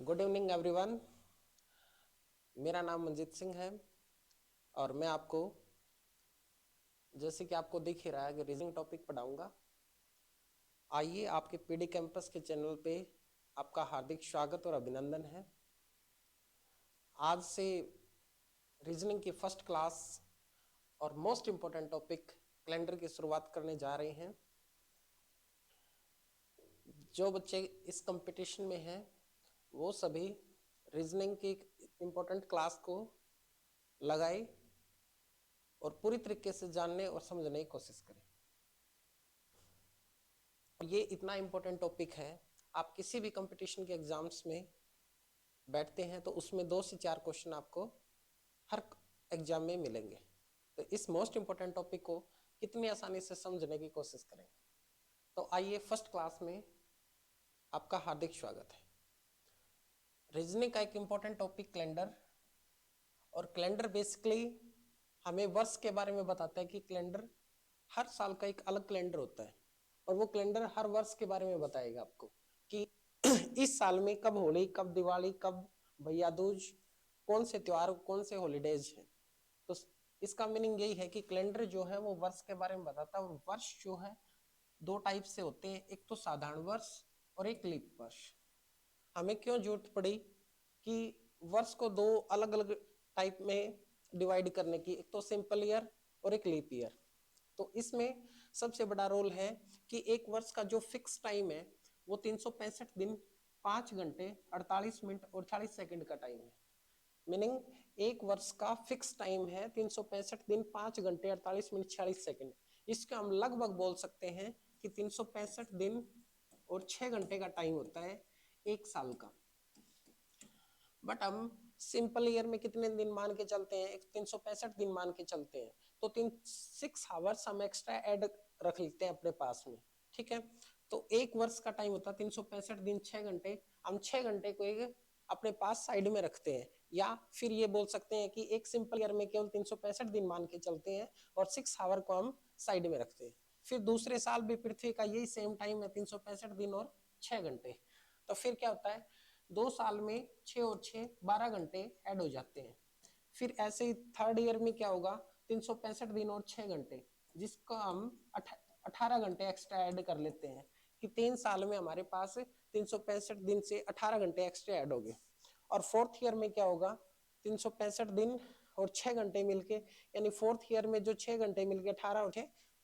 Good evening everyone. मेरा नाम मंजीत सिंह है और मैं आपको, जैसे कि आपको दिख ही रहा है, कि रीजनिंग टॉपिक पढ़ाऊंगा। आइए, आपके पीडी कैंपस के चैनल पे आपका हार्दिक स्वागत और अभिनंदन है। आज से रीजनिंग की फर्स्ट क्लास और मोस्ट इम्पोर्टेंट टॉपिक कैलेंडर की शुरुआत करने जा रहे हैं। जो बच्चे इस कंपटीशन में हैं वो सभी रीजनिंग की इम्पोर्टेंट क्लास को लगाए और पूरी तरीके से जानने और समझने की कोशिश करें। ये इतना इम्पोर्टेंट टॉपिक है, आप किसी भी कंपटीशन के एग्जाम्स में बैठते हैं तो उसमें 2 से 4 क्वेश्चन आपको हर एग्जाम में मिलेंगे। तो इस मोस्ट इम्पोर्टेंट टॉपिक को कितनी आसानी से समझने की कोशिश करेंगे। तो आइए, फर्स्ट क्लास में आपका हार्दिक स्वागत है। रीजनिंग का एक इम्पोर्टेंट टॉपिक कैलेंडर, और कैलेंडर बेसिकली हमें वर्ष के बारे में बताता है कि कैलेंडर हर साल का एक अलग कैलेंडर होता है और वो कैलेंडर हर वर्ष के बारे में बताएगा आपको कि इस साल में कब होली, कब दिवाली, कब भैया दूज, कौन से त्योहार, कौन से हॉलीडेज हैं। तो इसका मीनिंग यही है कि कैलेंडर जो है वो वर्ष के बारे में बताता है। और वर्ष जो है 2 टाइप से होते हैं, एक तो साधारण वर्ष और एक लीप वर्ष। हमें क्यों जरूरत पड़ी कि वर्ष को 2 अलग अलग टाइप में डिवाइड करने की, एक तो सिंपल ईयर और एक लीप ईयर। तो इसमें सबसे बड़ा रोल है कि एक वर्ष का जो फिक्स टाइम है वो 365 दिन 5 घंटे 48 मिनट और 40 सेकंड का टाइम है। मीनिंग एक वर्ष का फिक्स टाइम है 365 दिन 5 घंटे 48 मिनट 46 सेकंड। इसका हम लगभग बोल सकते हैं कि 365 दिन और 6 घंटे का टाइम होता है एक साल का। बट हम सिंपल ईयर में कितने दिन मान के चलते हैं? 365 दिन मान के चलते हैं, तो 6 आवर्स हम एक्स्ट्रा ऐड रख लेते हैं अपने पास में। ठीक है, तो एक वर्ष का टाइम होता है 365 दिन 6 घंटे। हम 6 घंटे को एक अपने पास साइड में रखते हैं, या फिर ये बोल सकते हैं कि एक सिंपल ईयर में केवल 365 दिन मान के चलते हैं और 6 आवर को हम साइड में रखते हैं। फिर दूसरे साल भी पृथ्वी का यही सेम टाइम है 365 दिन और 6 घंटे। तो फिर क्या होता है, 2 साल में 6 और 6 12 घंटे ऐड हो जाते हैं। फिर ऐसे ही थर्ड ईयर में क्या होगा, 365 दिन और 6 घंटे, जिसको हम 18 घंटे एक्स्ट्रा ऐड कर लेते हैं कि 3 साल में हमारे पास 365 दिन से 18 घंटे एक्स्ट्रा ऐड हो गए। और फोर्थ ईयर में क्या होगा, 365 दिन और 6 घंटे मिलके, यानी फोर्थ ईयर में जो 6 घंटे मिलके 18 और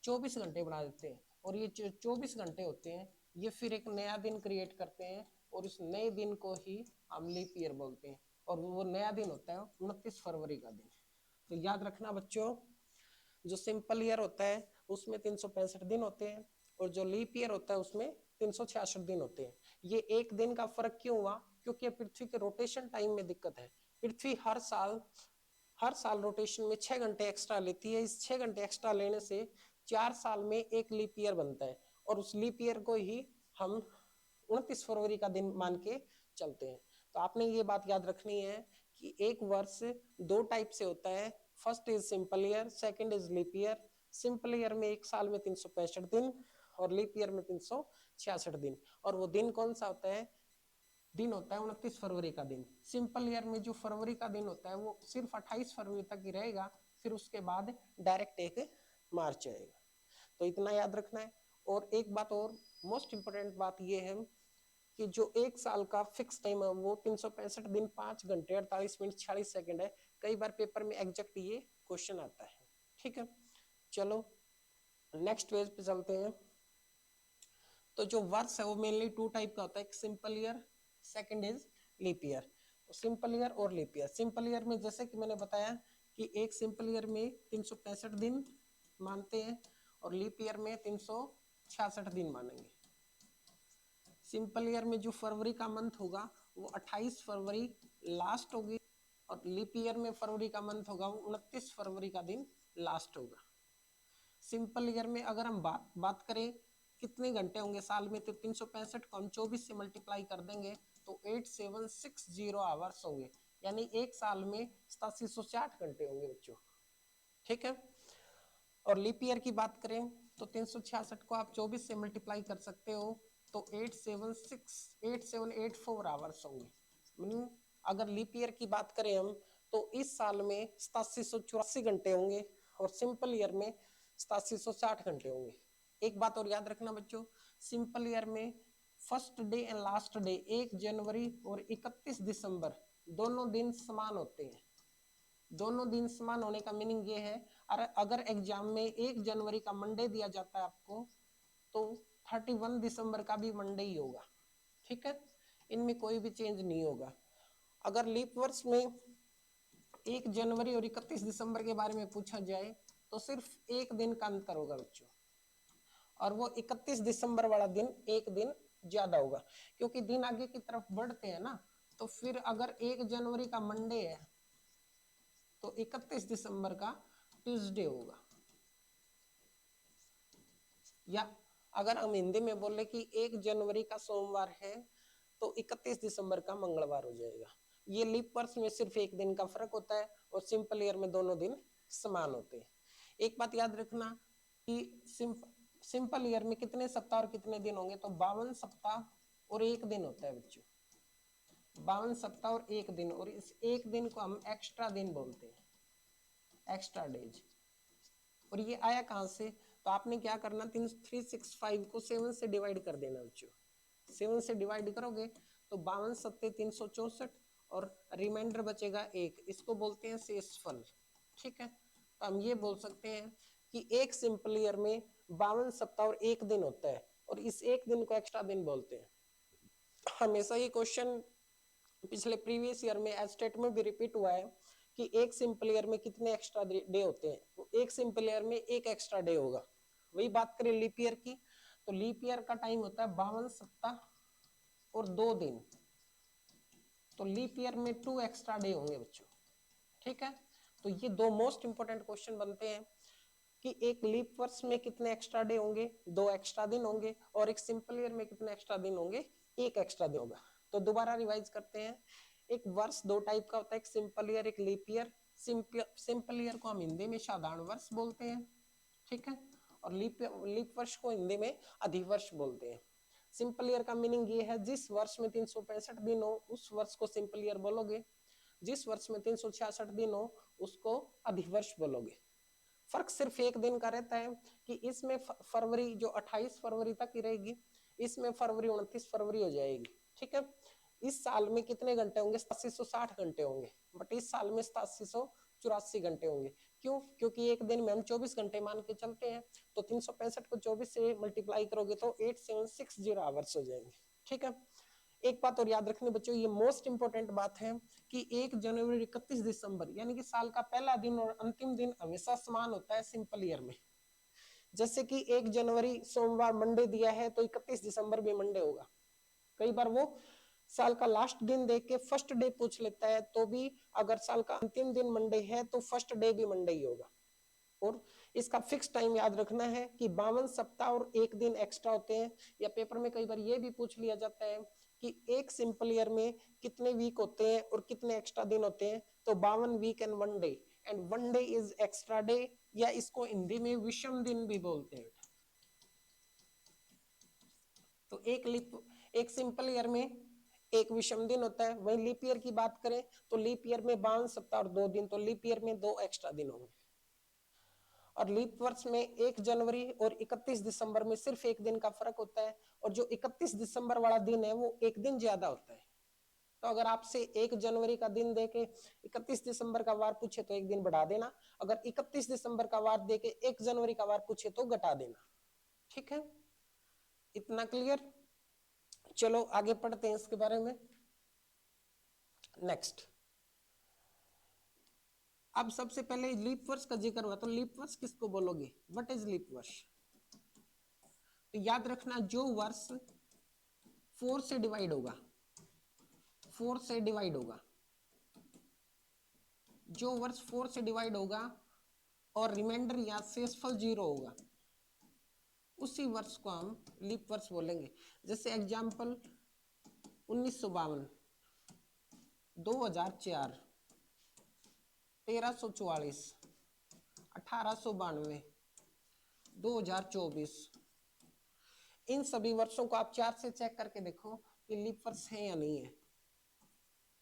24 घंटे बना देते हैं। और ये 24 घंटे होते हैं, ये फिर एक नया दिन क्रिएट करते हैं और इस नए दिन को ही हम लीप ईयर बोलते हैं। और वो नया दिन होता है 29 फरवरी का दिन। तो याद रखना बच्चों, जो सिंपल ईयर होता है उसमें 365 दिन होते हैं और जो लीप ईयर होता है उसमें 366 दिन होते हैं। ये एक दिन का फर्क क्यों हुआ? क्योंकि पृथ्वी के रोटेशन टाइम में दिक्कत है। पृथ्वी हर साल रोटेशन में 6 घंटे एक्स्ट्रा लेती है। इस 6 घंटे एक्स्ट्रा लेने से 4 साल में एक लीप ईयर बनता है और उस लीप ईयर को ही हम 29 फरवरी का दिन मान के चलते हैं। तो आपने ये बात याद रखनी है कि एक वर्ष 2 टाइप से होता है, first is simple year, second is leap year. Simple year में एक साल में 365 दिन और लीप ईयर में 366 दिन। और वो दिन कौन सा होता है? दिन होता है 29 फरवरी का दिन। सिंपल ईयर में जो फरवरी का दिन होता है वो सिर्फ 28 फरवरी तक ही रहेगा, फिर उसके बाद डायरेक्ट एक मार्च आएगा। तो इतना याद रखना है। और एक बात और, मोस्ट इंपोर्टेंट बात ये है कि जो एक साल का फिक्स टाइम है वो 365 दिन 5 घंटे 48 मिनट 46 सेकंड है। कई बार पेपर में एग्जैक्ट ये क्वेश्चन आता है। ठीक है, चलो नेक्स्ट पेज पे चलते हैं। तो जो वर्ष है वो मेनली 2 टाइप का होता है, एक simple year, second is leap year. तो सिंपल ईयर और लीप ईयर। सिंपल ईयर में जैसे कि मैंने बताया कि एक सिंपल ईयर में 365 दिन मानते हैं और लीप ईयर में 366 दिन मानेंगे। सिंपल ईयर में जो फरवरी का मंथ होगा वो 28 फरवरी लास्ट होगी और लीप ईयर में फरवरी का मंथ होगा वो 29 फरवरी का दिन लास्ट होगा। सिंपल ईयर में अगर हम बात करें कितने घंटे होंगे साल में, तो 365 को हम 24 से मल्टीप्लाई कर देंगे तो 8760 आवर्स होंगे, यानी एक साल में 8760 घंटे होंगे बच्चों। ठीक है, और लीप ईयर की बात करें तो 366 को आप 24 से मल्टीप्लाई कर सकते हो तो 8784 आवर्स होंगे। मीनिंग अगर लीप ईयर की बात करें हम तो इस साल में 8784 घंटे होंगे और सिंपल ईयर में 8760 घंटे होंगे। एक बात और याद रखना बच्चों, सिंपल ईयर में first day and last day 1 जनवरी और 31 दिसंबर दोनों दिन समान होते हैं। दोनों दिन समान होने का मीनिंग ये है, अगर एग्जाम में 1 जनवरी का मंडे दिया जाता है आपको तो 31 दिसंबर का भी मंडे ही होगा। ठीक है, इनमें कोई भी चेंज नहीं होगा। अगर लीप वर्ष में 1 जनवरी और 31 दिसंबर के बारे में पूछा जाए तो सिर्फ एक दिन का अंतर होगा बच्चों, और वो 31 दिसंबर वाला दिन एक दिन ज्यादा होगा, क्योंकि दिन आगे की तरफ बढ़ते हैं ना। तो फिर अगर 1 जनवरी का मंडे है तो 31 दिसंबर का ट्यूसडे होगा, या अगर हम हिंदी में बोले कि 1 जनवरी का सोमवार है तो 31 दिसंबर का मंगलवार हो जाएगा। ये लीप वर्ष में सिर्फ एक दिन का फर्क होता है और सिंपल ईयर में दोनों दिन समान होते हैं। एक बात याद रखना कि सिंपल ईयर में कितने सप्ताह और कितने दिन होंगे, तो 52 सप्ताह और एक दिन होता है बच्चों, 52 सप्ताह और एक दिन, और इस एक दिन को हम एक्स्ट्रा दिन बोलते हैं, एक्स्ट्रा डेज। और ये आया कहां से, तो आपने क्या करना, 365 को 7 से डिवाइड कर देना बच्चों। 7 से डिवाइड करोगे तो 52 सत्ते 364 और रिमाइंडर बचेगा 1, इसको बोलते हैं शेषफल। ठीक है, तो हम ये बोल सकते हैं कि एक सिंपल ईयर में 52 सप्ताह और एक दिन होता है और इस एक दिन को एक्स्ट्रा दिन बोलते हैं। हमेशा ये क्वेश्चन पिछले प्रीवियस ईयर में एस्टेट में भी रिपीट हुआ है कि एक सिंपल ईयर में कितने एक्स्ट्रा डे होते हैं, तो एक सिंपल ईयर में एक एक्स्ट्रा डे होगा। वही बात करें लीप ईयर की, तो लीप ईयर का टाइम होता है 52 सप्ताह और 2 दिन, तो लीप ईयर में 2 एक्स्ट्रा डे होंगे बच्चों। ठीक है, तो ये दो मोस्ट इंपोर्टेंट क्वेश्चन बनते हैं कि एक लीप वर्ष में कितने एक्स्ट्रा डे होंगे, 2 एक्स्ट्रा दिन होंगे, और एक सिंपल ईयर में कितने एक्स्ट्रा दिन होंगे, 1 एक्स्ट्रा दिन होगा। तो दोबारा रिवाइज करते हैं, एक वर्ष दो टाइप का होता है, एक सिंपल ईयर एक लीप ईयर। सिंपल ईयर को हम हिंदी में साधारण वर्ष बोलते हैं, ठीक है, और लीप वर्ष को हिंदी में अधिवर्ष बोलते हैं। सिंपल ईयर का मीनिंग ये है, जिस वर्ष में 365 दिन हो उस वर्ष को सिंपल ईयर बोलोगे, जिस वर्ष में 366 दिन हो उसको अधिवर्ष बोलोगे। फर्क सिर्फ एक दिन का रहता है कि इसमें फरवरी जो 28 फरवरी तक ही रहेगी, इसमें फरवरी 29 फरवरी हो जाएगी। ठीक है, इस साल में कितने घंटे होंगे, 8760 घंटे होंगे, बट इस साल में 8784 घंटे होंगे। क्यों, क्योंकि एक दिन में हम 24 घंटे मान के चलते हैं, तो 365 को 24 से मल्टीप्लाई करोगे तो 8760 आवर्स हो जाएंगे। ठीक है, एक बात और याद रखनी बच्चों, ये मोस्ट इंपोर्टेंट बात है कि 1 जनवरी 31 दिसंबर यानी कि साल का पहला दिन और अंतिम दिन हमेशा समान होता है सिंपल ईयर में। जैसे कि 1 जनवरी सोमवार मंडे दिया है तो 31 दिसंबर भी मंडे होगा। कई बार वो साल का लास्ट दिन देख के फर्स्ट डे पूछ लेता है, तो भी अगर साल का अंतिम दिन मंडे है तो फर्स्ट डे भी मंडे ही होगा। और इसका फिक्स टाइम याद रखना है कि 52 सप्ताह और एक दिन एक्स्ट्रा होते हैं। या पेपर में कई बार ये भी पूछ लिया जाता है कि एक सिंपल ईयर में कितने वीक होते हैं और कितने एक्स्ट्रा दिन होते हैं, तो 52 week and 1 day, and 1 day is extra day, या इसको हिंदी में विषम दिन भी बोलते हैं। तो एक सिंपल ईयर में एक विषम दिन होता है। वहीं लीप ईयर की बात करें तो लीप ईयर में 52 सप्ताह और 2 दिन, तो लीप ईयर में 2 एक्स्ट्रा दिन होंगे। और लीप वर्ष में 1 जनवरी और 31 दिसंबर में सिर्फ एक दिन का फर्क होता है, और जो 31 दिसंबर वाला दिन है वो एक दिन ज्यादा होता है। तो अगर आपसे 1 जनवरी का दिन देके 31 दिसंबर का वार पूछे तो एक दिन बढ़ा देना, अगर 31 दिसंबर का वार देके 1 जनवरी का वार पूछे तो घटा देना। ठीक है, इतना क्लियर। चलो आगे पढ़ते हैं इसके बारे में। नेक्स्ट, अब सबसे पहले लीप वर्ष का जिक्र हुआ, तो लीप वर्ष किसको बोलोगे, व्हाट इज लीप वर्ष। तो याद रखना, जो वर्ष 4 से डिवाइड होगा, 4 से डिवाइड होगा, जो वर्ष 4 से डिवाइड होगा और रिमाइंडर या शेषफल 0 होगा, उसी वर्ष को हम लीप वर्ष बोलेंगे। जैसे एग्जाम्पल 1952, 2004, 1344, 1892, 2024, इन सभी वर्षों को आप 4 से चेक करके देखो कि लीप वर्ष है या नहीं है।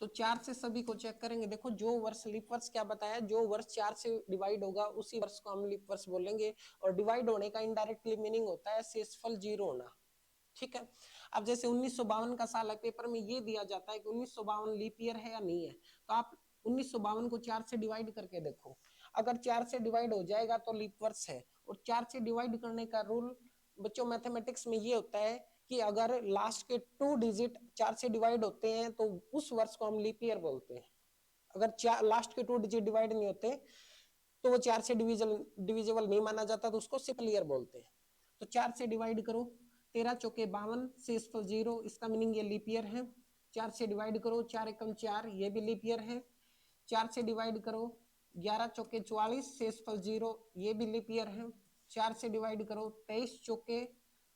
तो 4 से सभी को चेक करेंगे। देखो जो वर्ष लीप वर्ष क्या बताया, जो वर्ष 4 से डिवाइड होगा उसी वर्ष को हम लीप वर्ष बोलेंगे। और डिवाइड होने का इनडायरेक्टली मीनिंग होता है शेषफल 0 होना। ठीक है। अब जैसे 1952 का साल है, पेपर में ये दिया जाता है कि 1952 लीप ईयर है या नहीं है, तो आप 1952 को 4 से डिवाइड करके देखो। अगर 4 से डिवाइड हो जाएगा तो लीप वर्ष है। और 4 से डिवाइड करने का रूल बच्चों मैथमेटिक्स में ये होता है कि अगर लास्ट के 2 डिजिट 4 से डिवाइड होते हैं तो उस वर्ष को हम लीप ईयर बोलते हैं। अगर लास्ट के 2 डिजिट डिवाइड नहीं होते तो वो 4 से डिविजिबल नहीं माना जाता, तो उसको सिंपल ईयर बोलते हैं। तो 4 से डिवाइड करो, 13 चौके 52, शेषफल 0, इसका मीनिंग ये लीप ईयर है। 4 से डिवाइड करो, 4 एकम 4, ये भी लीप ईयर है। 4 से डिवाइड करो, 11 चौके 44, शेषफल 0, ये भी लीप ईयर है। 4 से डिवाइड करो, 23 चौके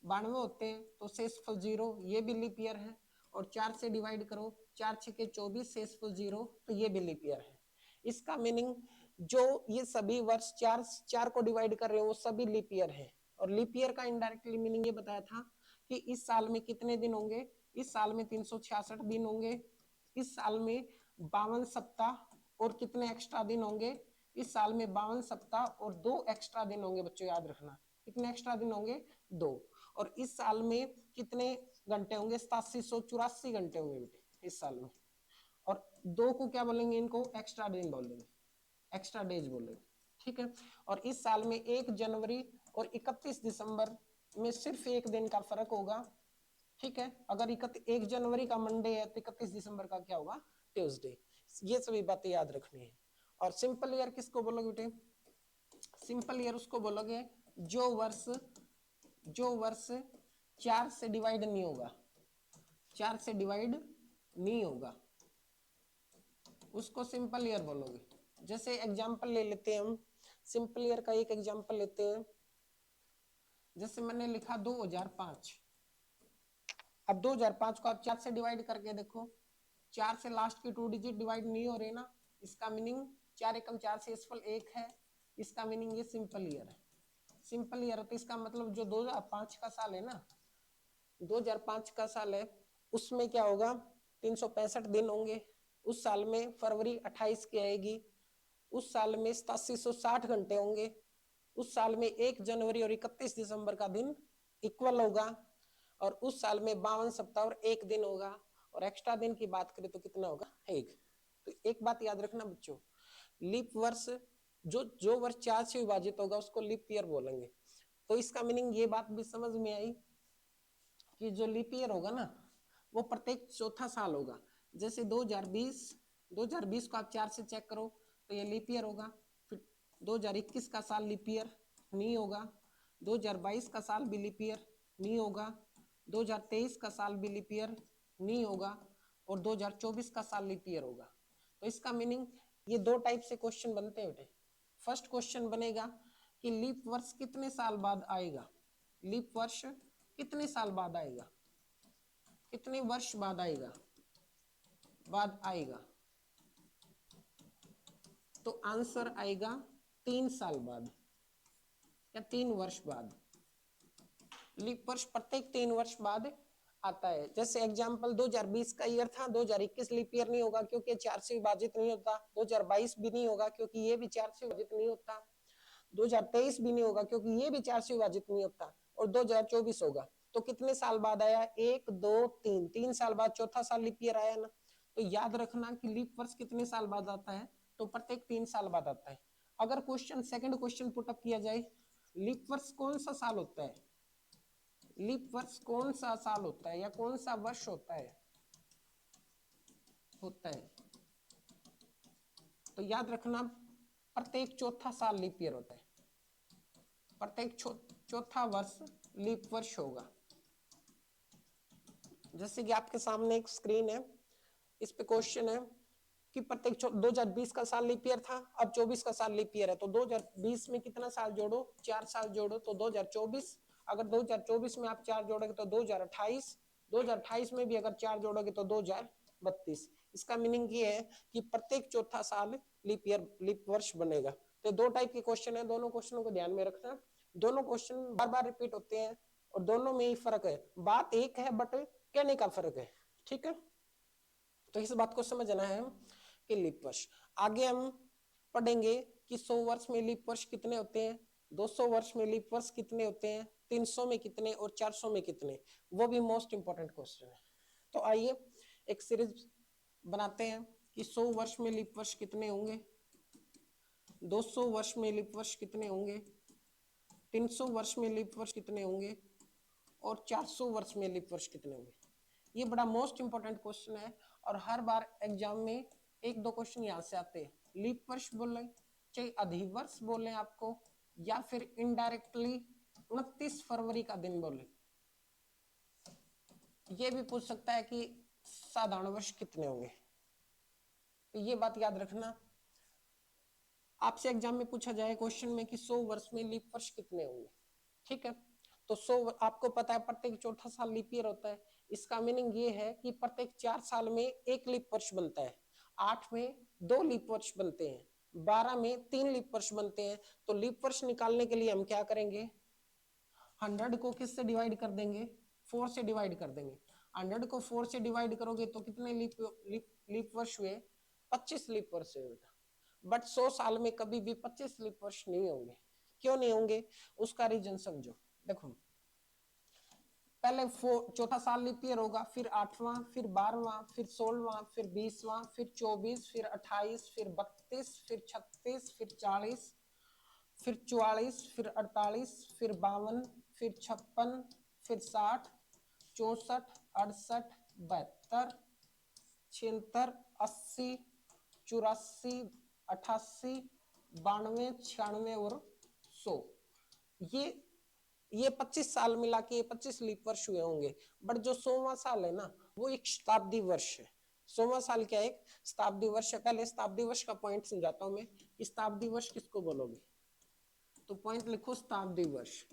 92 होते हैं तो शेषफल 0, ये भी लीप ईयर है। और 4 से डिवाइड करो, 4 छके 24, शेषफल 0, तो ये भी लीप ईयर है। इसका मीनिंग जो ये सभी वर्ष 4 को डिवाइड कर रहे हो वो सभी लीप ईयर है। और लीप ईयर का इनडायरेक्टली मीनिंग ये बताया था कि इस साल में कितने दिन होंगे, इस साल में 366 दिन होंगे, इस साल में 52 सप्ताह और कितने एक्स्ट्रा दिन होंगे, इस साल में 52 सप्ताह और 2 एक्स्ट्रा दिन होंगे। बच्चों याद रखना कितने एक्स्ट्रा दिन होंगे, 2। और इस साल में कितने घंटे होंगे, 8784 घंटे होंगे बेटे इस साल में। और 2 को क्या बोलेंगे, इनको एक्स्ट्रा दिन बोलेंगे, एक्स्ट्रा डेज बोलेंगे। ठीक है। और इस साल में 1 जनवरी और 31 दिसंबर में सिर्फ एक दिन का फर्क होगा। ठीक है। अगर 1 जनवरी का मंडे है तो 31 दिसंबर का क्या होगा, ट्यूसडे। ये सभी बातें याद रखनी है। और सिंपल ईयर किसको बोलोगे बेटे, सिंपल ईयर उसको बोलोगे जो वर्ष 4 से डिवाइड नहीं होगा, 4 से डिवाइड नहीं होगा उसको सिंपल ईयर बोलोगे। जैसे एग्जांपल ले लेते हैं हम, सिंपल ईयर का एक एग्जांपल लेते हैं। जैसे मैंने लिखा 2005। अब 2005 को आप 4 से डिवाइड करके देखो, 4 से लास्ट के 2 डिजिट डिवाइड नहीं हो रहे ना, इसका मीनिंग 4 एकम 4 शेषफल 1 है, इसका मीनिंग ये सिंपल ईयर है। सिंपल ईयर तो इसका मतलब जो 2005 का साल है ना, 2005 का साल है उसमें क्या होगा, 365 दिन होंगे। उस साल में फरवरी 28 की आएगी, उस साल में 8760 घंटे होंगे, उस साल में 1 जनवरी और 31 दिसंबर का दिन इक्वल होगा, और उस साल में 52 सप्ताह और 1 दिन होगा। और एक्स्ट्रा दिन की बात करें तो कितना होगा, 1। तो एक बात याद रखना बच्चों, लीप वर्ष जो वर्ष 4 से विभाजित होगा उसको लीप ईयर बोलेंगे। तो इसका मीनिंग ये बात भी समझ में आई कि जो लीप ईयर होगा ना वो प्रत्येक चौथा साल होगा। जैसे 2020 को आप 4 से चेक करो तो ये लीप ईयर होगा। फिर 2021 का साल लीप ईयर नहीं होगा, 2022 का साल भी लीप ईयर नहीं होगा, 2023 का साल भी लीप ईयर नहीं होगा, और 2024 का साल लीप ईयर होगा। तो इसका मीनिंग ये 2 टाइप से क्वेश्चन बनते हैं बेटे। फर्स्ट क्वेश्चन बनेगा कि लीप वर्ष कितने साल बाद आएगा, लीप वर्ष कितने साल बाद आएगा, कितने वर्ष बाद आएगा, तो आंसर आएगा 3 साल बाद या 3 वर्ष बाद। लीप वर्ष प्रत्येक 3 वर्ष बाद आता है। जैसे एग्जांपल 2020 का ईयर था, 2021 लीप ईयर नहीं होगा क्योंकि 4 से विभाजित नहीं होता, 2022 भी नहीं होगा क्योंकि ये भी 4 से विभाजित नहीं होता, 2023 भी नहीं होगा क्योंकि ये भी 4 से विभाजित नहीं होता, और 2024 होगा। तो कितने साल बाद आया, 1 2 3, 3 साल बाद चौथा साल लीप ईयर आया ना। तो याद रखना कि लीप वर्ष कितने साल बाद आता है, तो प्रत्येक 3 साल बाद आता है। अगर सेकंड क्वेश्चन पुटअप किया जाए, लीप वर्ष कौन सा साल होता है, लीप वर्ष कौन सा साल होता है या कौन सा वर्ष होता है, तो याद रखना प्रत्येक चौथा साल लीप ईयर होता है, प्रत्येक चौथा वर्ष लीप वर्ष होगा। जैसे कि आपके सामने एक स्क्रीन है, इस पे क्वेश्चन है कि प्रत्येक 2020 का साल लीप ईयर था, अब 24 का साल लीप ईयर है, तो 2020 में कितना साल जोड़ो, 4 साल जोड़ो तो 2024। अगर 2024 में आप 4 जोड़ोगे तो 2028, 2028 में भी अगर 4 जोड़ोगे तो 2032। इसका मीनिंग ये है कि प्रत्येक चौथा साल लीप वर्ष बनेगा। तो 2 टाइप के क्वेश्चन है, दोनों क्वेश्चनों को ध्यान में रखना। दोनों क्वेश्चन बार बार रिपीट होते हैं और दोनों में ही फर्क है, बात एक है बट कहने का फर्क है। ठीक है। तो इस बात को समझना है कि लीप वर्ष। आगे हम पढ़ेंगे कि 100 वर्ष में लीप वर्ष कितने होते हैं, 200 वर्ष में लीप वर्ष कितने होते हैं, 300 में कितने और 400 में कितने, वो भी मोस्ट इंपॉर्टेंट क्वेश्चन है। तो आइए एक सीरीज बनाते हैं कि 100 वर्ष में लीप वर्ष कितने होंगे, 200 वर्ष में लीप वर्ष कितने होंगे, 300 वर्ष में लीप वर्ष कितने होंगे और 400 वर्ष में लीप वर्ष कितने होंगे। ये बड़ा मोस्ट इंपॉर्टेंट क्वेश्चन है और हर बार एग्जाम में एक दो क्वेश्चन यहाँ से आते हैं। लीप वर्ष बोले चाहे अधिवर्ष बोले आपको, या फिर इनडायरेक्टली 29 फरवरी का दिन बोले। ये भी पूछ सकता है कि साधारण वर्ष कितने होंगे। तो ये बात याद रखना, आपसे एग्जाम में पूछा जाए क्वेश्चन में कि 100 वर्ष में लीप वर्ष कितने होंगे। ठीक है, तो 100 आपको पता है प्रत्येक चौथा साल लीप ईयर होता है। इसका मीनिंग ये है कि प्रत्येक 4 साल में एक लीप वर्ष बनता है, 8 में 2 लीप वर्ष बनते हैं, 12 में 3 लीप वर्ष बनते हैं। तो लीप वर्ष निकालने के लिए हम क्या करेंगे, 100 को किससे डिवाइड कर देंगे, 4 से डिवाइड कर देंगे। 100 को 4 से डिवाइड करोगे तो कितने लीप वर्ष हुए, 25 लीप वर्ष हुए बेटा। बट 100 साल में कभी भी 25 लीप वर्ष नहीं होंगे। क्यों नहीं होंगे, उसका रीजन समझो। देखो पहले चौथा साल लीप ईयर होगा, फिर 8वां, फिर 12वां, फिर 16वां, फिर 20वां, फिर 24, फिर 28, फिर 32, फिर 36, फिर 40, फिर 44, फिर 48, फिर 52, फिर 56, फिर 60, 64, 68, 72, 76, 80, 84, 88, 92, 96 और 100। ये 25 साल मिला के 25 लीप वर्ष हुए होंगे। बट जो 100वां साल है ना, वो एक शताब्दी वर्ष है। 100वां साल क्या है, एक शताब्दी वर्ष है। पहले शताब्दी वर्ष का पॉइंट समझाता हूं मैं, शताब्दी वर्ष किसको बोलोगे। तो पॉइंट लिखो शताब्दी वर्ष।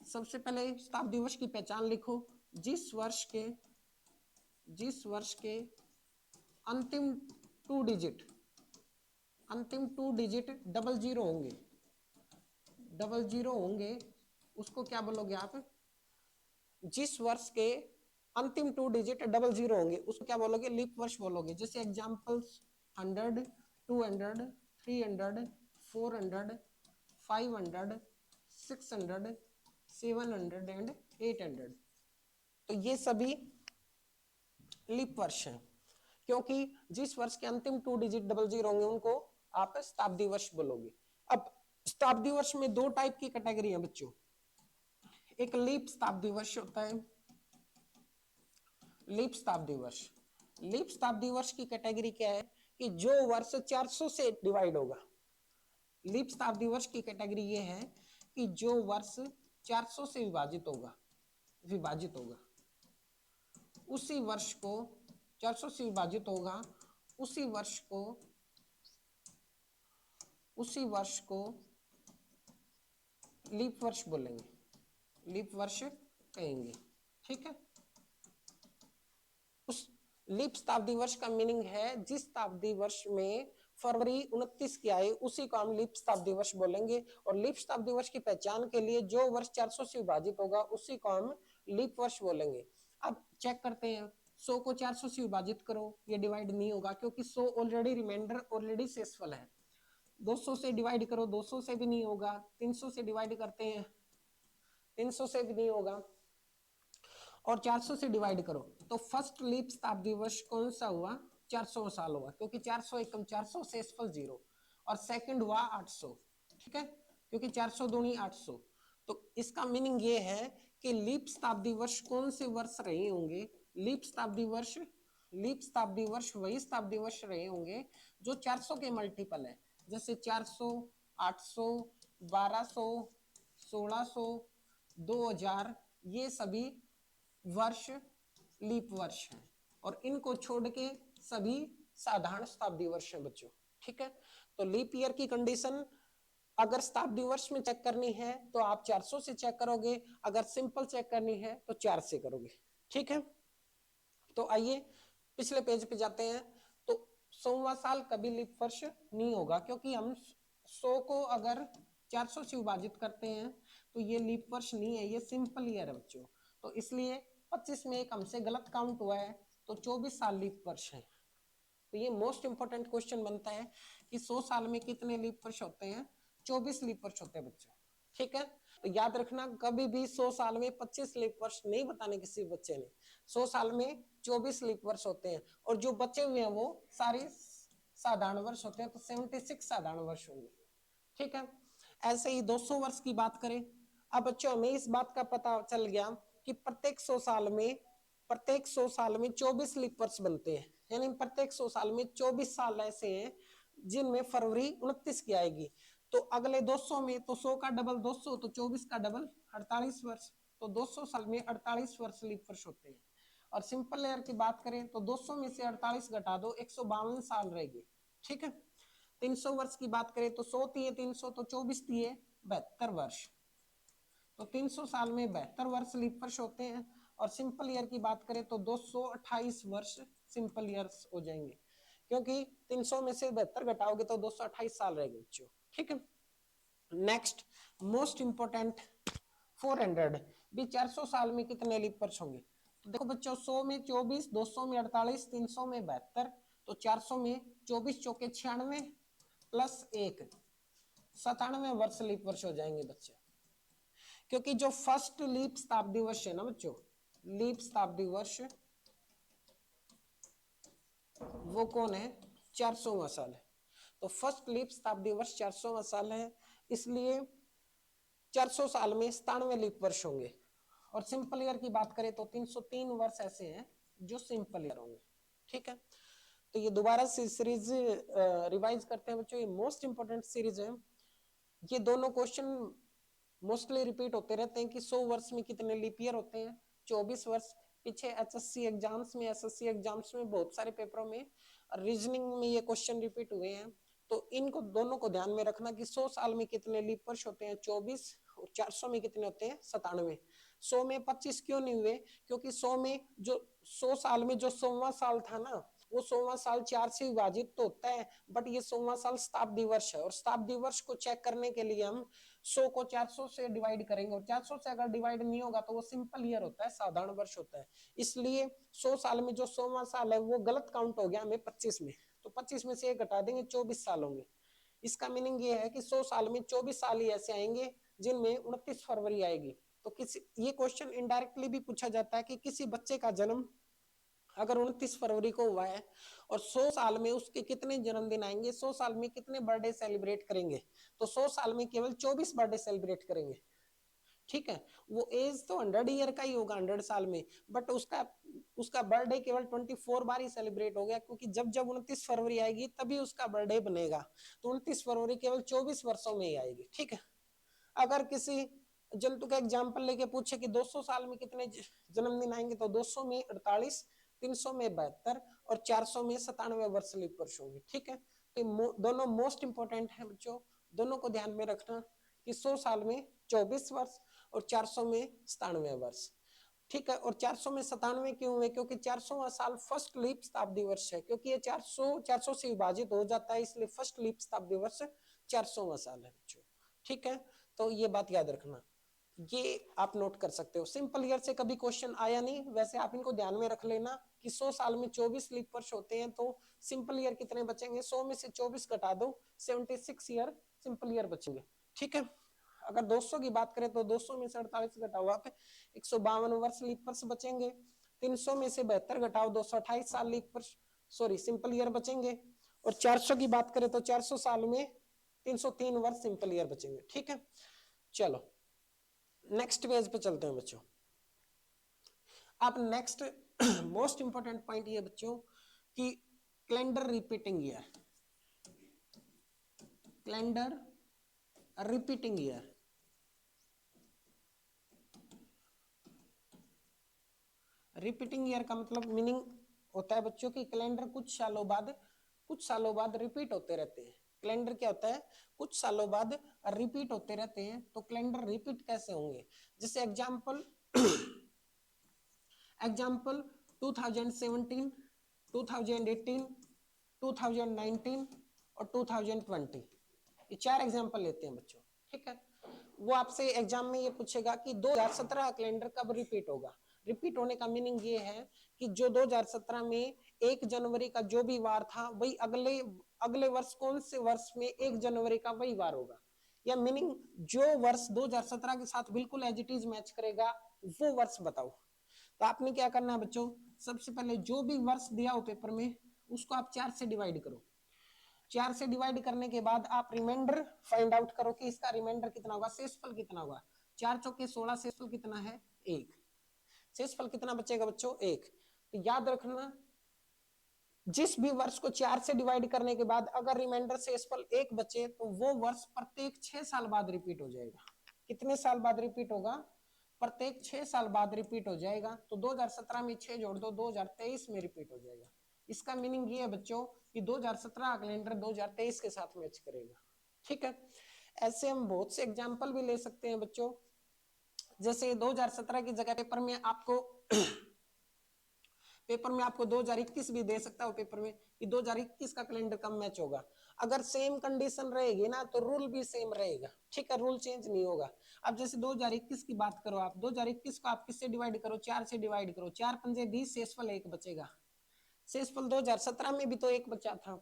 सबसे पहले शताब्दी वर्ष की पहचान लिखो, जिस वर्ष के अंतिम 2 डिजिट डबल जीरो होंगे, उसको क्या बोलोगे आप। जिस वर्ष के अंतिम 2 डिजिट डबल जीरो होंगे उसको क्या बोलोगे, लीप वर्ष बोलोगे। जैसे एग्जांपल्स 100, 200, 300, 400, 500, 600, 700 एंड 800। तो ये सभी लीप वर्ष हैं, क्योंकि जिस वर्ष के अंतिम 2 डिजिट डबल जीरो होंगे उनको आप शताब्दी वर्ष बोलोगे। अब शताब्दी वर्ष में 2 टाइप की कैटेगरी है बच्चों। एक लीप शताब्दी वर्ष होता है, लीप शताब्दी वर्ष। लीप शताब्दी वर्ष की कैटेगरी क्या है कि जो वर्ष 400 से डिवाइड होगा। लीप शताब्दी वर्ष की कैटेगरी ये है कि जो वर्ष 400 से विभाजित होगा उसी वर्ष को 400 से विभाजित होगा, उसी वर्ष को लीप वर्ष बोलेंगे, लीप वर्ष कहेंगे। ठीक है, उस लीप शताब्दी वर्ष का मीनिंग है जिस शताब्दी वर्ष में फरवरी 29 की आए उसी को हम लीप शताब्दी वर्ष बोलेंगे। और लीप शताब्दी वर्ष की पहचान के लिए जो वर्ष 400 से विभाजित होगा उसी को हम लीप वर्ष बोलेंगे। अब चेक करते हैं, 100 को 400 से विभाजित करो, ये डिवाइड नहीं होगा क्योंकि 100 ऑलरेडी रिमाइंडर ऑलरेडी शेषफल है। 200 से डिवाइड करो, 200 से भी नहीं होगा। 300 से डिवाइड करते हैं, 300 से भी नहीं होगा। और 400 से डिवाइड करो तो फर्स्ट लीप शताब्दी वर्ष कौन सा हुआ, 400 साल हुआ, क्योंकि 400 एकम 400 शेषफल 0। और सेकंड हुआ 800, ठीक है, क्योंकि 400 दूनी 800। तो इसका मीनिंग ये है कि लीप शताब्दी वर्ष कौन से वर्ष रहे होंगे, लीप शताब्दी वर्ष वही शताब्दी वर्ष रहे होंगे जो 400 के मल्टीपल है। जैसे 400, 800, 1200, 1600, 2000, ये सभी वर्ष लीप वर्ष हैं और इनको छोड़ के सभी साधारण शताब्दी वर्ष हैं बच्चों। ठीक है, तो लीप ईयर की कंडीशन अगर शताब्दी वर्ष में चेक करनी है तो आप 400 से चेक करोगे, अगर सिंपल चेक करनी है तो 4 से करोगे। ठीक है, तो आइए पिछले पेज पे जाते हैं। तो 100वां साल कभी लीप वर्ष नहीं होगा क्योंकि हम 100 को अगर 400 से विभाजित करते हैं तो ये लीप वर्ष नहीं है, ये सिंपल ईयर है बच्चों। तो इसलिए 25 में एक हमसे गलत काउंट हुआ है, तो 24 साल लीप वर्ष है। तो ये मोस्ट इंपोर्टेंट क्वेश्चन बनता है कि 100 साल में कितने लीप वर्ष होते हैं? 24 लीप वर्ष होते हैं बच्चों। ठीक है, तो याद रखना कभी भी 100 साल में 25 लीप वर्ष नहीं बताने किसी बच्चे ने। 100 साल में 24 लीप वर्ष होते हैं और जो बचे हुए हैं वो सारे साधारण वर्ष होते हैं, तो 76 साधारण वर्ष होंगे। ठीक है, ऐसे ही 200 वर्ष की बात करें। अब बच्चों हमें इस बात का पता चल गया कि प्रत्येक 100 साल में 24 लीप वर्ष बनते हैं, यानी प्रत्येक 100 साल में 24 साल ऐसे हैं जिनमें फरवरी 29 की आएगी। तो अगले 200 में तो 100 का डबल 200, तो 24 का डबल 48 वर्ष। तो 200 साल में 48 वर्ष लीप वर्ष होते हैं। और सिंपल ईयर की बात करें तो 200 में से 48 घटा दो, 152 साल रहेगी। ठीक है, 300 वर्ष की बात करें तो 100 दिए 300, तो 24 दिए 72 वर्ष। तो 300 साल में 72 वर्ष लीप वर्ष होते हैं। और सिंपल ईयर की बात करें तो 228 वर्ष सिंपल ईयर्स हो जाएंगे, क्योंकि 300 में से 72 घटाओगे तो 228 साल रहेंगे बच्चों। ठीक है, नेक्स्ट मोस्ट इंपोर्टेंट 400 भी 400 साल में कितने लीप वर्ष होंगे? तो देखो बच्चों, 100 में 24, 200 में 48, 300 में 72, तो 400 में 24 चौके 96 प्लस 1 97 वर्ष लीप वर्ष हो जाएंगे बच्चे। क्योंकि जो फर्स्ट लीप शताब्दी वर्ष है ना बच्चों, लीप शताब्दी वर्ष वो कौन है? 400वां साल है। तो फर्स्ट लीप शताब्दी वर्ष 400वां साल है, इसलिए 400 साल में 97 लीप वर्ष होंगे। और सिंपल ईयर की बात करें तो 303 वर्ष ऐसे हैं जो सिंपल ईयर होंगे। ठीक है, तो ये दोबारा से सीरीज रिवाइज करते हैं बच्चों, ये मोस्ट इंपोर्टेंट सीरीज है। ये दोनों क्वेश्चन मोस्टली रिपीट होते रहते हैं कि 100 वर्ष में कितने लीप ईयर होते हैं? 24 वर्ष। पीछे एचएससी एग्जाम्स में, एसएससी एग्जाम्स में बहुत सारे पेपरों में रीजनिंग में ये क्वेश्चन रिपीट हुए हैं। तो इनको दोनों को ध्यान में रखना कि 100 साल में कितने लीप वर्ष होते हैं? 24। और 400 में कितने होते हैं? 97। 100 में 25 क्यों नहीं हुए? क्योंकि 100 में जो 100 साल में जो 100वां साल था ना, वो 100वां साल 4 से विभाजित तो होता है, बट ये 100वां साल शताब्दी वर्ष है। और शताब्दी वर्ष को चेक करने के लिए हम 100 को 400 से डिवाइड करेंगे, और 400 से अगर डिवाइड नहीं होगा तो वो सिंपल ईयर होता है, साधारण वर्ष होता है। इसलिए 100 साल में जो 100वां साल है वो गलत काउंट हो गया हमें 25 में, तो 25 में से एक घटा देंगे, 24 साल होंगे। इसका मीनिंग ये है कि 100 साल में 24 साल ही ऐसे आएंगे जिनमें 29 फरवरी आएगी। तो किसी ये क्वेश्चन इनडायरेक्टली भी पूछा जाता है कि किसी बच्चे का जन्म अगर 29 फरवरी को हुआ है और 100 साल में उसके कितने जन्मदिन आएंगे, 100 साल में कितने बर्थडे सेलिब्रेट करेंगे? तो 100 साल में केवल 24 बर्थडे सेलिब्रेट करेंगे। ठीक है, वो एज तो 100 ईयर का ही होगा 100 साल में, बट उसका बर्थडे केवल 24 बार ही सेलिब्रेट हो गया, क्योंकि जब जब 29 फरवरी आएगी तभी उसका बर्थडे बनेगा। तो 29 फरवरी केवल 24 वर्षों में ही आएगी। ठीक है, अगर किसी जंतु का एग्जाम्पल लेके पूछे कि 200 साल में कितने जन्मदिन आएंगे, तो 200 में 48, 300 में 72 और 400 में 97 वर्ष लीप वर्ष होंगे। ठीक है, तो दोनों मोस्ट इंपोर्टेंट है बच्चों, दोनों को ध्यान में रखना कि 100 साल में 24 वर्ष और 400 में 97 वर्ष। ठीक है, और 400 में 97 क्यों हुए? क्योंकि 400वां साल फर्स्ट लीप शताब्दी वर्ष है, क्योंकि ये 400 से विभाजित हो जाता है, इसलिए फर्स्ट लीप शताब्दी वर्ष 400वां साल है बच्चों। ठीक है, तो ये बात याद रखना, ये आप नोट कर सकते हो। सिंपल ईयर से कभी क्वेश्चन आया नहीं, वैसे आप इनको ध्यान में रख लेना कि 100 साल में 24 लीप वर्ष होते हैं, तो सिंपल ईयर कितने बचेंगे? 100 में से 24 घटा दो, 76 ईयर सिंपल ईयर बचेंगे। ठीक है, अगर 200 की बात करें तो 200 में से 48 घटाओ आप 152 वर्ष लीप वर्ष बचेंगे। 300 में से 72 घटाओ 228 साल लीप वर्ष सॉरी सिंपल ईयर बचेंगे। और 400 की बात करें तो 400 साल में 303 वर्ष सिंपल ईयर बचेंगे। ठीक है, चलो नेक्स्ट पेज पे चलते हैं बच्चों। अब नेक्स्ट मोस्ट इंपोर्टेंट पॉइंट ये बच्चों कि calendar repeating year, calendar repeating year. Repeating year का मतलब मीनिंग होता है बच्चों की कैलेंडर कुछ सालों बाद रिपीट होते रहते हैं। कैलेंडर क्या होता है? कुछ सालों बाद रिपीट होते रहते हैं। तो कैलेंडर रिपीट कैसे होंगे? जैसे एग्जांपल 2017, 2018, 2019 और 2020, ये 4 एग्जांपल लेते हैं बच्चों। ठीक है, वो आपसे एग्जाम में ये पूछेगा कि 2017 कैलेंडर कब रिपीट होगा। रिपीट होने का मीनिंग ये है कि जो 2017 में 1 जनवरी का जो भी वार था वही अगले अगले वर्ष कौन से वर्ष में 1 जनवरी का वही वार होगा, या मीनिंग जो वर्ष 2017 के साथ बिल्कुल एज इट इज मैच करेगा वो वर्ष बताओ। तो आपने क्या करना है बच्चों, सबसे पहले जो भी वर्ष दिया हो पेपर में उसको आप 4 से डिवाइड करो। 4 से डिवाइड करने के बाद आप रिमाइंडर फाइंड आउट करो कि इसका रिमाइंडर कितना होगा, शेषफल कितना होगा। 4 चौके 16, शेषफल कितना है 1, शेषफल कितना बचेगा बच्चों 1। तो याद रखना जिस भी वर्ष को 4 से डिवाइड करने के बाद अगर रिमाइंडर शेषफल 1 बचे तो वो वर्ष प्रत्येक 6 साल बाद रिपीट हो जाएगा। कितने साल बाद रिपीट होगा, प्रत्येक 6 साल बाद रिपीट हो जाएगा। तो 2017 में 6 जोड़ दो 2023 में रिपीट हो जाएगा। इसका मीनिंग ये है बच्चों कि 2017 कैलेंडर 2023 के साथ मैच करेगा। ठीक है, ऐसे हम बहुत से एग्जाम्पल भी ले सकते हैं बच्चों। जैसे 2017 की जगह पेपर में आपको 2021 भी दे सकता है पेपर में कि 2021 का कैलेंडर कब मैच होगा। अगर सेम कंडीशन रहेगी ना तो रूल भी सेम रहेगा। ठीक है, रूल चेंज नहीं होगा। अब जैसे 2021 की बात करो, आप 2021 को आप किससे डिवाइड करो, 4 से डिवाइड करो, 4 पंजे 20, शेषफल 1 बचेगा। शेषफल 2017 में भी तो 1 बचा था।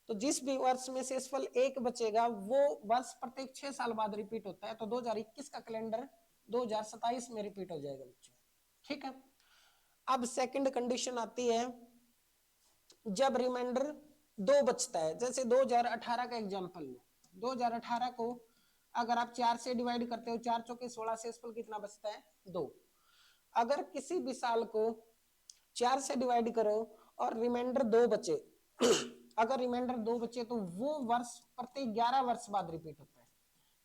तो जिस भी वर्ष में शेषफल 1 बचेगा वो वर्ष प्रत्येक 6 साल बाद रिपीट होता है। तो 2021 का कैलेंडर 2027 में रिपीट हो जाएगा बच्चों। ठीक है, अब सेकंड कंडीशन आती है जब रिमाइंडर 2 बचता है। जैसे 2018 का एग्जांपल लो, 2018 को अगर आप 4 से डिवाइड करते हो, 4 चौके 16, शेषफल कितना बचता है 2। अगर किसी भी साल को 4 से डिवाइड करो और रिमाइंडर 2 बचे अगर रिमाइंडर 2 बचे तो वो वर्ष प्रत्येक 11 वर्ष बाद रिपीट होता है।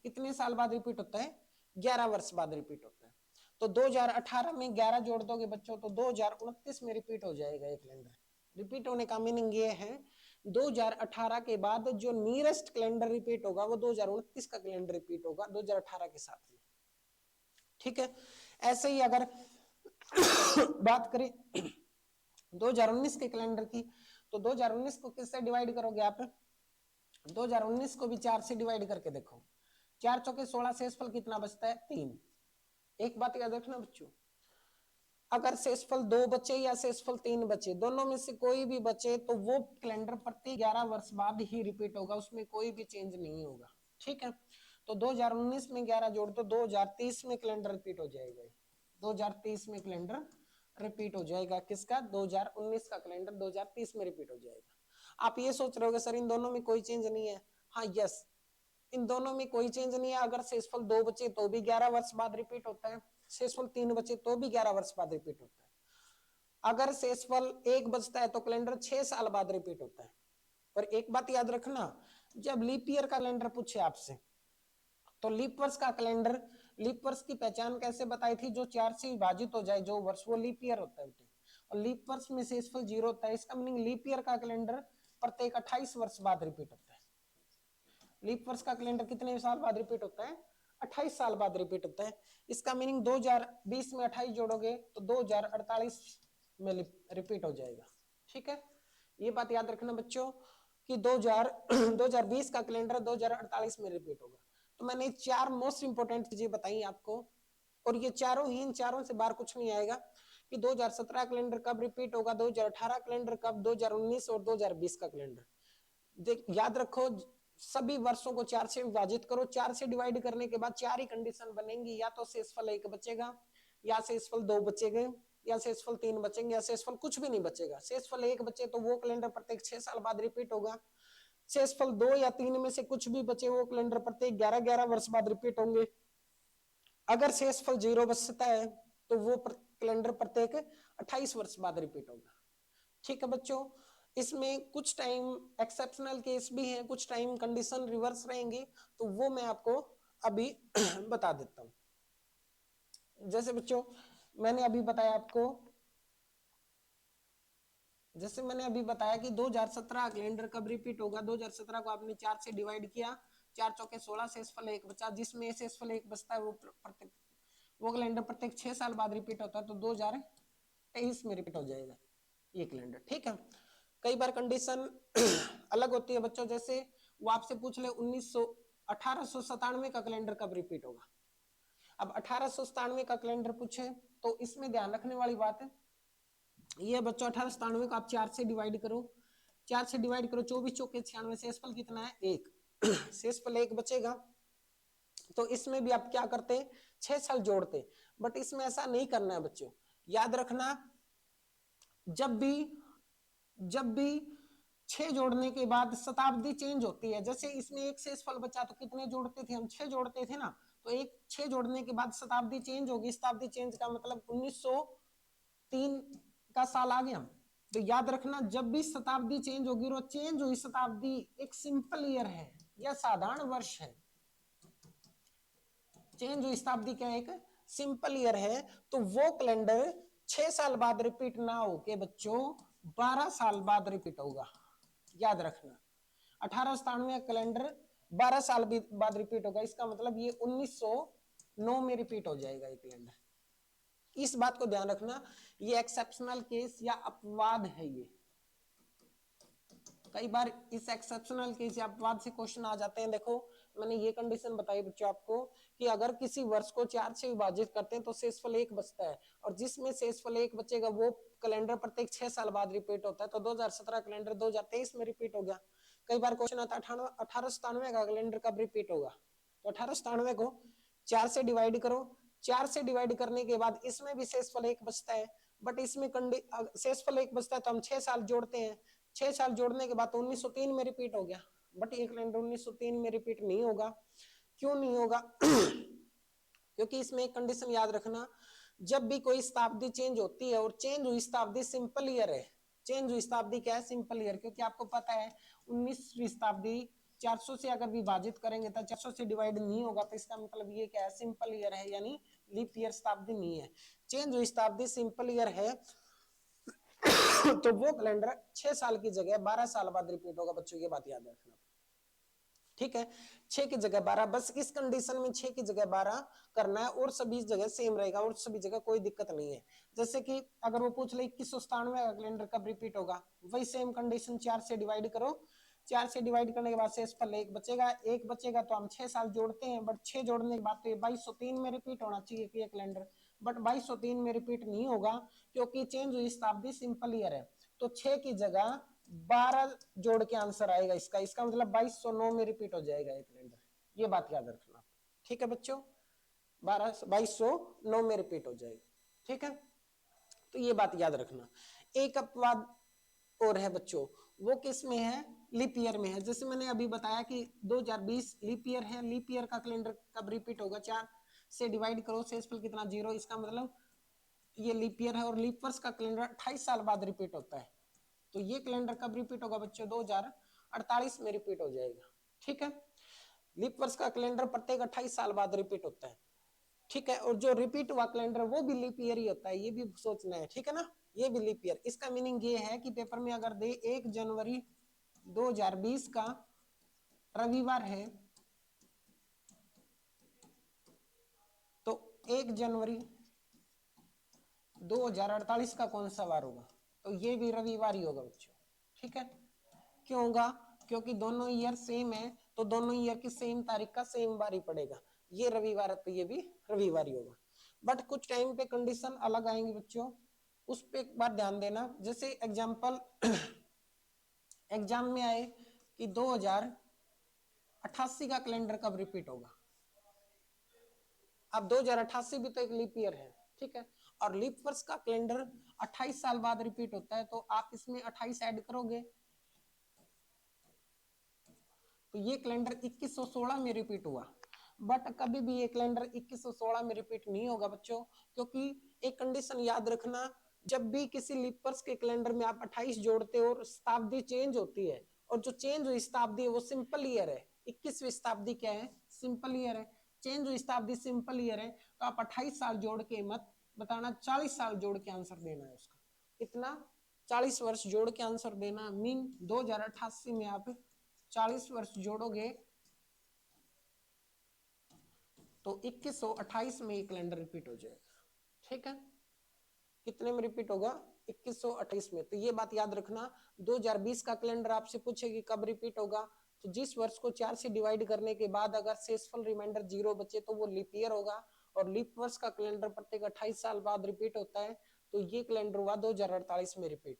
कितने साल बाद रिपीट होता है, 11 वर्ष बाद रिपीट होता है। तो 2018 में 11 जोड़ दोगे बच्चों तो 2029 में रिपीट हो जाएगा ये कैलेंडर। रिपीट होने का मीनिंग ये है 2018 के बाद जो नियरेस्ट कैलेंडर रिपीट होगा वो 2029 का कैलेंडर रिपीट होगा 2018 के साथ में। ठीक है, ऐसे ही अगर बात करें 2019 के कैलेंडर की तो 2019 को किससे डिवाइड करोगे आप, 2019 को भी 4 से डिवाइड करके देखो। 4 चौके 16, शेषफल कितना बचता है 3। एक बात याद रखना बच्चों, अगर शेषफल 2 बचे या शेषफल 3 बचे, दोनों में से कोई भी बचे तो वो कैलेंडर प्रति 11 वर्ष बाद ही रिपीट होगा, उसमें कोई भी चेंज नहीं होगा। ठीक है, तो 2019 में 11 जोड़ दो 2030 में कैलेंडर रिपीट हो जाएगा। 2030 में कैलेंडर रिपीट हो जाएगा। किसका, 2019 का कैलेंडर 2030 में रिपीट हो जाएगा। आप ये सोच रहे हो सर इन दोनों में कोई चेंज नहीं है। हाँ यस, इन दोनों में कोई चेंज नहीं है। अगर शेषफल 2 बचे तो भी 11 वर्ष बाद रिपीट होता है, शेषफल 3 बचे तो भी 11 वर्ष बाद रिपीट होता है। अगर शेषफल 1 बचता है तो कैलेंडर 6 साल बाद रिपीट होता है। और एक बात याद रखना, जब लीप ईयर का कैलेंडर पूछे आपसे तो लीप वर्ष का कैलेंडर, लीप वर्ष की पहचान कैसे बताई थी, जो 4 से विभाजित हो जाए जो वर्ष वो लीप ईयर होता है। और लीप वर्ष में शेषफल 0 होता है। इसका मीनिंग लीप ईयर का कैलेंडर प्रत्येक 28 वर्ष बाद रिपीट होता है। लीप वर्ष का कैलेंडर कितने साल बाद रिपीट होता है, 28 साल बाद रिपीट होता है। इसका मीनिंग 2020 में 28 जोड़ोगे तो 2048 में रिपीट हो जाएगा। ठीक है, ये बात याद रखना बच्चों कि 2020 का कैलेंडर 2048 में रिपीट होगा। तो मैंने 4 मोस्ट इंपोर्टेंट चीजें बताई आपको, और ये चारों ही, इन चारों से बाहर कुछ नहीं आएगा कि 2017 कैलेंडर कब रिपीट होगा, 2018 कैलेंडर कब, 2019 और 2020 का कैलेंडर। देख याद रखो, सभी वर्षों को 4 से विभाजित करो। 4 से डिवाइड करने के बाद 4 ही कंडीशन बनेंगी, या तो शेषफल 1 बचेगा, या शेषफल 2 बचेंगे, या शेषफल 3 बचेंगे, या शेषफल कुछ भी नहीं बचेगा। शेषफल 1 बचे तो वो कैलेंडर प्रत्येक 6 साल बाद रिपीट होगा। शेषफल 2 या 3 में से कुछ भी बचे वो कैलेंडर प्रत्येक 11-11 वर्ष बाद रिपीट होंगे। अगर शेषफल 0 बचता है तो वो कैलेंडर प्रत्येक 28 वर्ष बाद रिपीट होगा। ठीक है बच्चों, इसमें कुछ टाइम एक्सेप्शनल केस भी हैं, कुछ टाइम कंडीशन रिवर्स रहेंगी, तो वो मैं आपको अभी बता देता हूं। जैसे बच्चों मैंने अभी बताया आपको, जैसे मैंने अभी बताया कि 2017 कैलेंडर कब रिपीट होगा। 2017 को आपने 4 से डिवाइड किया, 4 चौके 16, शेषफल 1 बचा। जिसमें शेषफल 1 बचता है वो कैलेंडर प्रत्येक 6 साल बाद रिपीट होता है, तो 2023 में रिपीट हो जाएगा ये कैलेंडर। ठीक है, कई बार कंडीशन अलग होती है बच्चों, जैसे वो आपसे पूछ ले 1897 का कैलेंडर कब रिपीट होगा। अब 1897 का कैलेंडर पूछे तो इसमें ध्यान रखने वाली बात है ये बच्चों 1897 को आप 4 से डिवाइड करो, 4 से डिवाइड करो, 24 चौके 96, शेषफल कितना है 1 शेषफल 1 बचेगा। तो इसमें भी आप क्या करते 6 साल जोड़ते, बट इसमें ऐसा नहीं करना है बच्चों। याद रखना जब भी 6 जोड़ने के बाद शताब्दी चेंज होती है, जैसे इसमें एक शेषफल बचा तो कितने जोड़ते थे हम 6 जोड़ते थे ना, तो एक 6 जोड़ने के बाद शताब्दी चेंज होगी, शताब्दी चेंज का मतलब 1903 का साल आ गया। तो याद रखना जब भी शताब्दी चेंज होगी और चेंज हुई शताब्दी एक सिंपल ईयर है या साधारण वर्ष है, चेंज हुई शताब्दी क्या है एक सिंपल ईयर है, तो वो कैलेंडर 6 साल बाद रिपीट ना हो के बच्चों 12 साल बाद रिपीट होगा। याद रखना 1897 कैलेंडर 12 साल बाद रिपीट होगा, इसका मतलब ये 1909 में रिपीट हो जाएगा ये कैलेंडर। इस बात को ध्यान रखना, ये एक्सेप्शनल केस या अपवाद है। ये कई बार इस एक्सेप्शनल केस या अपवाद से क्वेश्चन आ जाते हैं। देखो मैंने ये कंडीशन बताई बच्चों आपको कि अगर किसी वर्ष को 4 से विभाजित करते हैं तो शेषफल 1 बचता है, और जिसमें शेषफल 1 बचेगा वो कैलेंडर प्रत्येक 6 साल बाद रिपीट होता है। तो 2017 कैलेंडर 2023 में रिपीट हो गया। कई बार क्वेश्चन आता है 1897 का कैलेंडर कब रिपीट होगा, तो 1897 को 4 से डिवाइड करो, 4 से डिवाइड करने के बाद इसमें भी शेषफल 1 बचता है, बट इसमें शेषफल 1 बचता है तो हम 6 साल जोड़ते हैं, 6 साल जोड़ने के बाद तो 1903 में रिपीट हो गया, बट ये कैलेंडर 1903 में रिपीट नहीं होगा। क्यों नहीं होगा क्योंकि इसमें एक कंडीशन याद रखना, जब भी कोई शताब्दी चेंज होती है और चेंज हुई शताब्दी सिंपल ईयर है, चेंज हुई शताब्दी क्या है सिंपल ईयर, क्योंकि आपको पता है 19वीं शताब्दी 400 से अगर विभाजित करेंगे तो 400 से डिवाइड नहीं होगा, तो इसका मतलब ये क्या है सिंपल ईयर है, यानी लीप ईयर शताब्दी नहीं है। चेंज हुई शताब्दी सिंपल ईयर है तो वो कैलेंडर 6 साल की जगह 12 साल बाद रिपीट होगा बच्चों, ये बात याद रखना। ठीक है 6 की जगह 12, बस इस कंडीशन में 6 की जगह 12 करना है और सभी जगह सेम रहेगा और सभी जगह कोई दिक्कत नहीं है। जैसे कि अगर वो पूछ ले 2197 का कैलेंडर कब रिपीट होगा, वही सेम कंडीशन 4 से डिवाइड करो, 4 से डिवाइड करने के बाद शेषफल 1 बचेगा, 1 बचेगा तो हम 6 साल जोड़ते हैं, बट 6 जोड़ने के बाद तो ये 2203 में रिपीट होना चाहिए कि ये कैलेंडर, बट 2203 में रिपीट नहीं होगा क्योंकि चेंज हुई शताब्दी सिंपल ईयर है। तो 6 की जगह 12 जोड़ के आंसर आएगा इसका, इसका मतलब 2209 में रिपीट हो जाएगा ये कैलेंडर, ये बात याद रखना। ठीक है बच्चों 2209 में रिपीट हो जाएगा। ठीक है तो ये बात याद रखना। एक अपवाद और है बच्चों, वो किस में है लीप ईयर में है। जैसे मैंने अभी बताया कि 2020 लीप ईयर है, लीप ईयर का कैलेंडर कब रिपीट होगा, 4 से डिवाइड करो, शेषफल कितना 0, इसका मतलब ये लीप ईयर है, और लीप वर्ष का कैलेंडर 28 साल बाद रिपीट होता है। तो ये कैलेंडर कब रिपीट होगा बच्चों 2048 में रिपीट हो जाएगा। ठीक है लीप वर्ष का कैलेंडर प्रत्येक 28 साल बाद रिपीट होता है। ठीक है और जो रिपीट हुआ कैलेंडर वो भी लीप ईयर ही होता है, ये भी सोचना है। ठीक है ना ये भी लीप ईयर। इसका मीनिंग ये है कि पेपर में अगर दे 1 जनवरी 2020 का रविवार है तो 1 जनवरी 2048 का कौन सा वार होगा, तो ये भी रविवार ही होगा बच्चों। ठीक है क्यों होगा, क्योंकि दोनों ईयर सेम है तो दोनों ईयर की सेम तारीख का सेम बार ही पड़ेगा, ये रविवार है तो ये भी रविवार ही होगा। बट कुछ टाइम पे कंडीशन अलग आएंगे बच्चों, उस पे एक बार ध्यान देना। जैसे एग्जांपल एग्जाम में आए कि 2088 का कैलेंडर कब रिपीट होगा, अब 2088 भी तो एक लीप ईयर है। ठीक है और लीप वर्ष का कैलेंडर 28 साल बाद रिपीट होता है, तो आप इसमें 28 ऐड करोगे तो ये कैलेंडर 2116 में रिपीट हुआ। बट कभी भी ये कैलेंडर 2116 में रिपीट नहीं होगा बच्चों, क्योंकि एक कंडीशन याद रखना, जब भी किसी लीप वर्ष के कैलेंडर में आप 28 जोड़ते हो और शताब्दी चेंज होती है, और जो चेंज हुई शताब्दी है वो सिंपल ईयर है, 21वीं शताब्दी क्या है सिंपल ईयर है, चेंज हुई शताब्दी सिंपल ईयर है, तो आप 28 साल जोड़ के मत बताना, 40 साल जोड़ के आंसर देना है उसका। कितना 40 वर्ष जोड़ के आंसर देना, मीन 2088 में आप 40 वर्ष जोड़ोगे तो 2128 में ये कैलेंडर रिपीट हो जाएगा। ठीक है कितने में रिपीट होगा 2128 में। तो ये बात याद रखना 2020 का कैलेंडर आपसे पूछेगी कब रिपीट होगा, तो जिस वर्ष को 4 से डिवाइड करने के बाद अगर शेषफल रिमाइंडर 0 बचे तो वो लीप ईयर होगा, और लीप वर्ष का कैलेंडर प्रत्येक 28 साल बाद रिपीट होता है, तो ये कैलेंडर हुआ 2048 में रिपीट।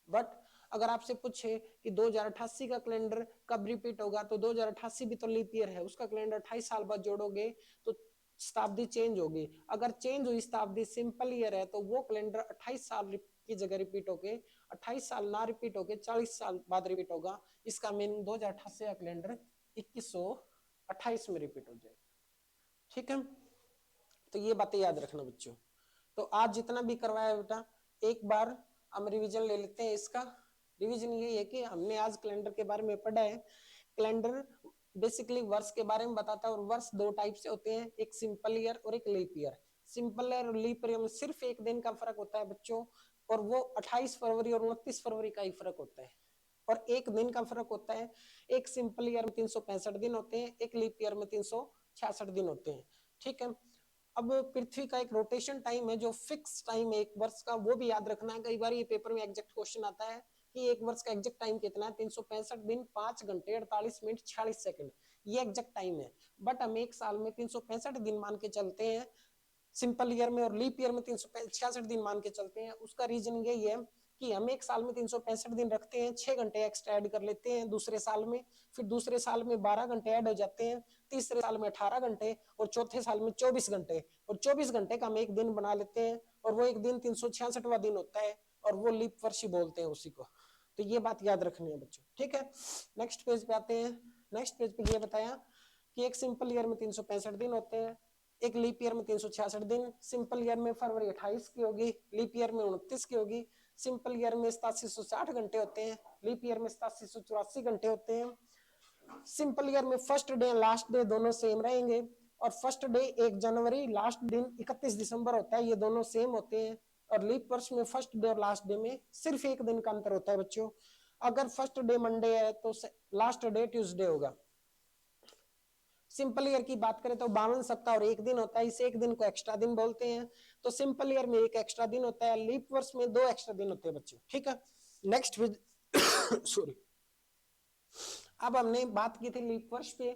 बट अगर आपसे पूछे कि 2088 का कैलेंडर कब रिपीट होगा, तो 2088 भी तो लीप ईयर है, उसका कैलेंडर 28 साल बाद जोड़ोगे तो शताब्दी चेंज होगी। अगर चेंज हुई शताब्दी, सिंपल ईयर है, तो वो कैलेंडर 28 साल की जगह रिपीट होके 28 साल ना रिपीट होके 40 साल बाद रिपीट होगा। इसका मीनिंग 2088 का कैलेंडर 2128 में रिपीट हो जाएगा। ठीक है, तो ये बातें याद रखना बच्चों। तो आज जितना भी करवाया बेटा, एक बार हम रिवीजन ले लेते हैं। इसका रिवीजन ये है कि हमने आज कैलेंडर के बारे में पढ़ा है। कैलेंडर बेसिकली वर्ष के बारे में बताता है, और वर्ष दो टाइप से होते हैं, एक सिंपल ईयर और एक लीप ईयर। सिंपल ईयर और लीप ईयर में सिर्फ एक दिन का फर्क होता है बच्चों, और वो 28 फरवरी और 29 फरवरी का ही फर्क होता है, और एक दिन का फर्क होता है। एक सिंपल ईयर में 365 दिन होते हैं, एक लीप ईयर में 366 दिन होते हैं। ठीक है, अब पृथ्वी का एक रोटेशन टाइम है जो फिक्स टाइम है एक वर्ष का, वो भी याद रखना है। कई बार ये पेपर में एग्जैक्ट क्वेश्चन आता है कि एक वर्ष का एग्जैक्ट टाइम कितना है, 365 दिन 5 घंटे 48 मिनट 46 सेकंड, ये एग्जैक्ट टाइम है। बट हम एक साल में 365 दिन मान के चलते हैं सिंपल ईयर में, और लीप ईयर में 366 दिन मान के चलते हैं। उसका रीजन यही है कि हम एक साल में 365 दिन रखते हैं, 6 घंटे एक्स्ट्रा ऐड कर लेते हैं दूसरे साल में, फिर दूसरे साल में 12 घंटे ऐड हो जाते हैं, तीसरे साल में 18 घंटे, और चौथे साल में 24 घंटे, और 24 घंटे का हम एक दिन बना लेते हैं, और वो एक दिन 366वां दिन होता है, और वो लीप वर्ष ही बोलते हैं उसी को। तो ये बात याद रखनी है बच्चों। ठीक है, नेक्स्ट पेज पे आते हैं। नेक्स्ट पेज पे ये बताया कि एक सिंपल ईयर में 365 दिन होते हैं, एक लीप ईयर में 366 दिन। सिंपल ईयर में फरवरी 28 की होगी, लीप ईयर में 29 की होगी। सिंपल ईयर में 8760 घंटे होते हैं, लीप ईयर में 8784 घंटे होते हैं। सिंपल ईयर में फर्स्ट डे लास्ट डे दोनों सेम रहेंगे, और फर्स्ट डे 1 जनवरी, लास्ट दिन 31 दिसंबर होता है, ये दोनों सेम होते हैं। और लीप वर्ष में फर्स्ट डे और लास्ट डे में सिर्फ एक दिन का अंतर होता है बच्चों। अगर फर्स्ट डे मंडे है तो लास्ट डे ट्यूसडे होगा। सिंपल ईयर की बात करें तो 52 सप्ताह और एक दिन होता है, इस एक दिन को एक्स्ट्रा दिन बोलते हैं। तो सिंपल ईयर में एक एक्स्ट्रा दिन होता है, लीप वर्ष में 2 एक्स्ट्रा दिन होते हैं बच्चों। ठीक है, नेक्स्ट सॉरी, अब हमने बात की थी लीप वर्ष पे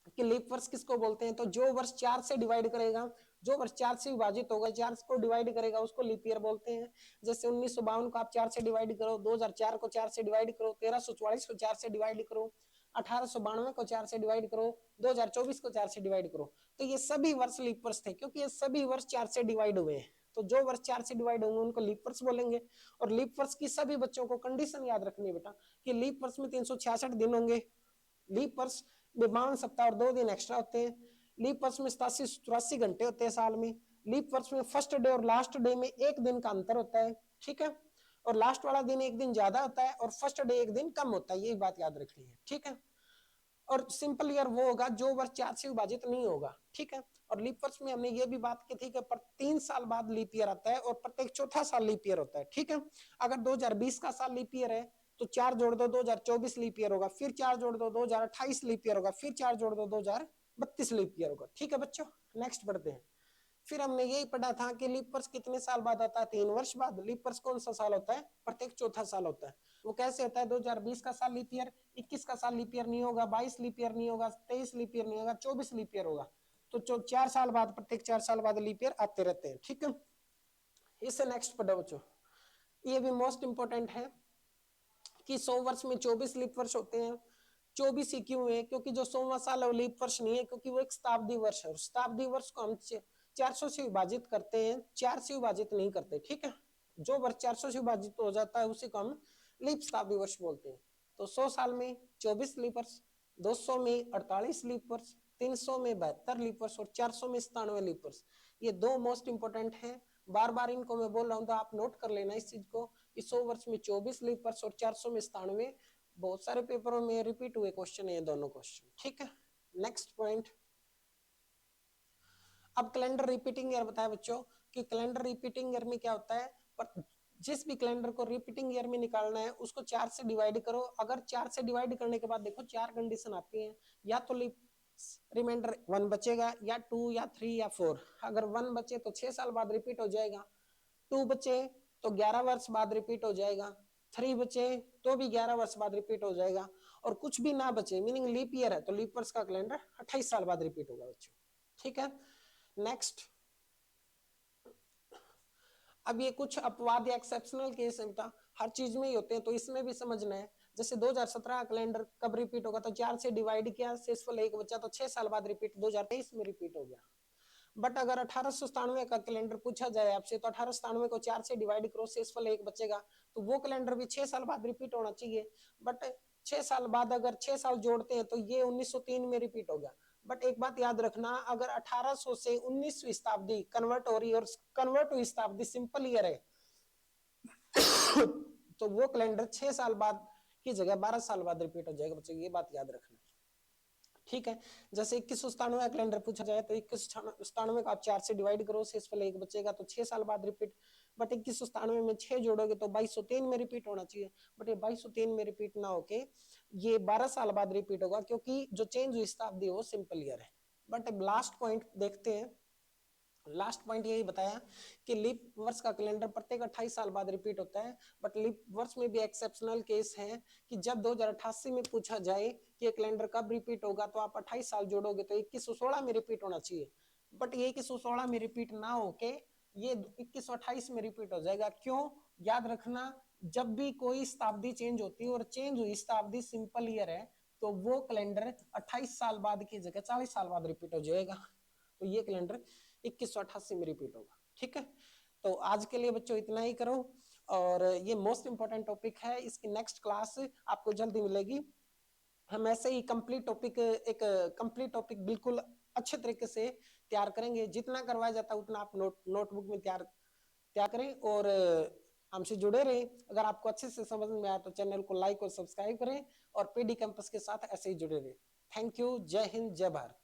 कि लीप वर्ष किसको बोलते हैं। तो जो वर्ष 4 से डिवाइड करेगा, जो वर्ष 4 से विभाजित होगा, 4 को डिवाइड करेगा, उसको लीप ईयर बोलते हैं। जैसे 1952 को आप 4 से डिवाइड करो, 2004 को 4 से डिवाइड करो, 1344 को 4 से डिवाइड करो, 1892 को 4 से डिवाइड करो, 2024 को 4 से डिवाइड करो। तो ये सभी वर्ष लीप वर्ष थे, क्योंकि ये सभी वर्ष 4 से डिवाइड हुए हैं। तो जो वर्ष 4 से डिवाइड होंगे उनको लीप वर्ष बोलेंगे। और लीप वर्ष की सभी बच्चों को कंडीशन याद रखनी है बेटा, कि लीप वर्ष में 366 दिन होंगे, लीप वर्ष में 52 सप्ताह और 2 दिन एक्स्ट्रा होते हैं, लीप वर्ष में 8784 घंटे होते हैं साल में, लीप वर्ष में फर्स्ट डे और लास्ट डे में एक दिन का अंतर होता है। ठीक है, और लास्ट वाला दिन एक दिन ज्यादा होता है, और फर्स्ट डे एक दिन कम होता है, ये बात याद रखनी है। ठीक है, और सिंपल ईयर वो होगा जो वर्ष 4 से विभाजित नहीं होगा। ठीक है, और लीप वर्ष में हमने ये भी बात की थी कि 3 साल बाद लीप ईयर आता है, और प्रत्येक चौथा साल लीप ईयर होता है। ठीक है, अगर 2020 का साल लीप ईयर है तो 4 जोड़ दो 2024 लीप ईयर होगा, फिर 4 जोड़ दो 2028 लीप ईयर होगा, फिर 4 जोड़ दो 2032 लीप ईयर होगा। ठीक है बच्चों, नेक्स्ट बढ़ते हैं। फिर हमने यही पढ़ा था कि लीप वर्ष कितने साल बाद आता है, 3 वर्ष बाद। लीप वर्ष कौन सा साल होता है, प्रत्येक चौथा साल होता है। वो कैसे होता है, 2020 का साल लीप ईयर, 21 का साल लीप ईयर नहीं होगा, 22 लीप ईयर नहीं होगा, 23 लीप ईयर नहीं होगा, 24 लीप ईयर होगा। तो 4 साल बाद, प्रत्येक 4 साल बाद लीप ईयर आते रहते हैं। ठीक है, इससे नेक्स्ट पढ़ो बच्चों, ये भी मोस्ट इंपोर्टेंट है कि 100 वर्ष में 24 लीप वर्ष होते हैं। 24 ही क्यों है, क्योंकि जो 100वां साल है वो लीप वर्ष नहीं है, क्योंकि वो एक शताब्दी वर्ष है, और शताब्दी वर्ष को हम 400 से विभाजित करते हैं, 4 से विभाजित नहीं करते। ठीक है, जो वर्ष 400 से विभाजित हो जाता है उसी को हम लीप शताब्दी वर्ष बोलते हैं। तो 100 साल में 24 लीप वर्ष, 200 में 48 लीप वर्ष, 300 में 72 लीप वर्ष, और 400 में 97 लीप वर्ष। ये 2 मोस्ट इंपोर्टेंट है, बार बार इनको मैं बोल रहा हूँ तो आप नोट कर लेना इस चीज को, कि 100 वर्ष में 24 लीप वर्ष और 400 में 97। बहुत सारे पेपरों में रिपीट हुए क्वेश्चन है दोनों क्वेश्चन। ठीक है, नेक्स्ट पॉइंट। अब कैलेंडर रिपीटिंग ईयर बताया बच्चों, कि कैलेंडर रिपीटिंग ईयर में क्या होता है, पर जिस भी कैलेंडर को रिपीटिंग ईयर में निकालना है उसको 4 से डिवाइड करो। अगर 4 से डिवाइड करने के बाद देखो 4 कंडीशन आती हैं, या तो रिमाइंडर 1 बचेगा, या 2 या 3 या 4। अगर 1 बचे तो 6 साल बाद रिपीट हो जाएगा, 2 बचे तो 11 वर्ष बाद रिपीट हो जाएगा, 3 बचे तो भी 11 वर्ष बाद रिपीट हो जाएगा, और कुछ भी ना बचे मीनिंग लीप ईयर है तो लीप वर्ष का कैलेंडर 28 साल बाद रिपीट होगा बच्चों। ठीक है, नेक्स्ट, अब ये कुछ अपवाद या एक्सेप्शनल केस है बेटा, हर चीज में ही होते हैं, तो इसमें भी समझना है। जैसे 2017 कैलेंडर कब रिपीट होगा, तो 4 से डिवाइड किया, शेषफल 1 बचा, तो 6 साल बाद रिपीट 2023 में रिपीट हो गया। बट अगर 1897 का कैलेंडर पूछा जाए आपसे, तो 1897 को 4 से डिवाइड करो, शेषफल 1 बचेगा, तो वो कैलेंडर भी 6 साल बाद रिपीट होना चाहिए। बट 6 साल बाद अगर 6 साल जोड़ते हैं तो ये 1903 में रिपीट हो गया। बट एक बात याद रखना, अगर 1800 से 19वीं शताब्दी कन्वर्ट हो रही है और कन्वर्ट हुई शताब्दी सिंपल ईयर है तो वो कैलेंडर 6 साल बाद की जगह 12 साल बाद रिपीट हो जाएगा बच्चों, ये बात याद रखना। ठीक है, जैसे 2197 कैलेंडर पूछा जाए तो 2197 को आप 4 से डिवाइड करो, शेषफल 1 बचेगा, तो 6 साल बाद रिपीट। बट 2197 में 6 जोड़ोगे तो 2203 में रिपीट होना चाहिए, बट ये 2203 में रिपीट ना होके ये 12 साल बाद रिपीट होगा, क्योंकि जो चेंज हुई शताब्दी वो सिंपल ईयर है। बट लास्ट पॉइंट देखते हैं, लास्ट पॉइंट यही बताया कि लीप वर्ष का कैलेंडर प्रत्येक 28 साल बाद रिपीट होता है। बट लीप वर्ष में भी एक्सेप्शनल केस है कि जब 2088 में पूछा जाए कि कैलेंडर कब रिपीट होगा, तो आप 28 साल जोड़ोगे तो 2116 में रिपीट होना चाहिए। बट ये 2116 में रिपीट ना होके ये 2128 में रिपीट हो जाएगा। क्यों? याद रखना, जब भी कोई शताब्दी चेंज होती है और चेंज हुई शताब्दी सिंपल ईयर है, तो वो कैलेंडर 28 साल बाद की जगह 40 साल बाद रिपीट हो जाएगा। तो ये कैलेंडर 2188 में रिपीट होगा। ठीक है, तो आज के लिए बच्चों इतना ही करो, और ये मोस्ट इंपॉर्टेंट टॉपिक है, इसकी नेक्स्ट क्लास आपको जल्दी मिलेगी। हम ऐसे ही कंप्लीट टॉपिक, एक कंप्लीट टॉपिक बिल्कुल अच्छे तरीके से तैयार करेंगे। जितना करवाया जाता है उतना आप नोटबुक में तैयार करें, और हमसे जुड़े रहें। अगर आपको अच्छे से समझ में आया तो चैनल को लाइक और सब्सक्राइब करें, और पीडी कैंपस के साथ ऐसे ही जुड़े रहें। थैंक यू, जय हिंद, जय भारत।